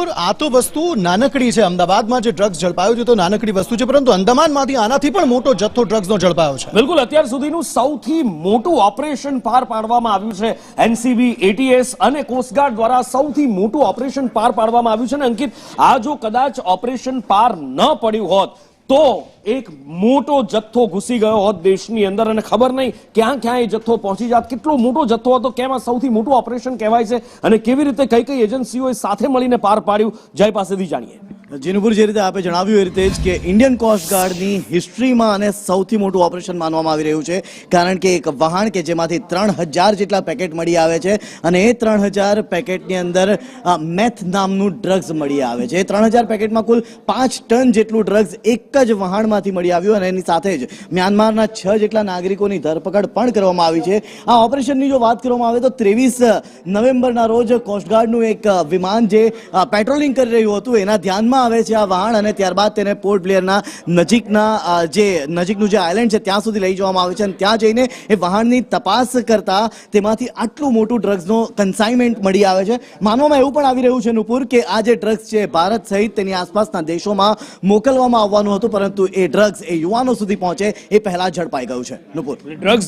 નુપુર, આ તો વસ્તુ નાનકડી છે. અમદાવાદમાં જે ડ્રગ્સ ઝડપાયો છે તો નાનકડી વસ્તુ છે, પરંતુ અંદમાનમાંથી આનાથી પણ મોટો જથ્થો ડ્રગ્સનો ઝડપાયો છે. બિલકુલ, અત્યાર સુધીનું સૌથી મોટું ઓપરેશન પાર પાડવામાં આવ્યું છે. એનસીબી, એટીએસ અને કોસ્ટગાર્ડ દ્વારા સૌથી મોટું ઓપરેશન પાર પાડવામાં આવ્યું છે. અને અંકિત, આ જો કદાચ ઓપરેશન પાર ન પડ્યું હોત તો એક મોટો જથ્થો ઘૂસી ગયો હોત દેશની અંદર અને ખબર નહીં ક્યાં ક્યાં એ જથ્થો પહોંચી જાત. કેટલો મોટો જથ્થો હતો, કેમ આ સૌથી મોટું ઓપરેશન કહેવાય છે અને કેવી રીતે કઈ કઈ એજન્સીઓએ સાથે મળીને પાર પાડ્યું, જય પાસેથી જાણીએ. જીનુપુર, જે રીતે આપે જણાવ્યું એ રીતે જ કે ઇન્ડિયન કોસ્ટગાર્ડની હિસ્ટ્રીમાં અને સૌથી મોટું ઓપરેશન માનવામાં આવી રહ્યું છે, કારણ કે એક વહાણ કે જેમાંથી 3000 જેટલા પેકેટ મળી આવે છે અને એ 3000 પેકેટની અંદર મેથ નામનું ડ્રગ્સ મળી આવે છે. એ 3000 પેકેટમાં કુલ 5 ટન જેટલું ડ્રગ્સ એક જ વહાણમાંથી મળી આવ્યું અને એની સાથે જ મ્યાનમારના 6 જેટલા નાગરિકોની ધરપકડ પણ કરવામાં આવી છે. આ ઓપરેશનની જો વાત કરવામાં આવે તો 23 નવેમ્બરના રોજ કોસ્ટગાર્ડનું એક વિમાન જે પેટ્રોલિંગ કરી રહ્યું હતું એના ધ્યાનમાં આવે છે આ વહાણ અને ત્યારબાદ તેને પોર્ટ બ્લેયરના નજીકનું જે આઇલેન્ડ છે ત્યાં સુધી લઈ જવામાં આવે છે અને ત્યાં જઈને એ વહાણની તપાસ કરતા તેમાંથી આટલું મોટું ડ્રગ્સનો કન્સાઇનમેન્ટ મળી આવે છે. માનવામાં એવું પણ આવી રહ્યું છે નુપુર કે આ જે ડ્રગ્સ છે ભારત સહિત તેની આસપાસના દેશોમાં મોકલવામાં આવવાનું હતું, પરંતુ એ ડ્રગ્સ એ યુવાનો સુધી પહોંચે એ પહેલા ઝડપાઈ ગયું છે. નુપુર, ડ્રગ્સ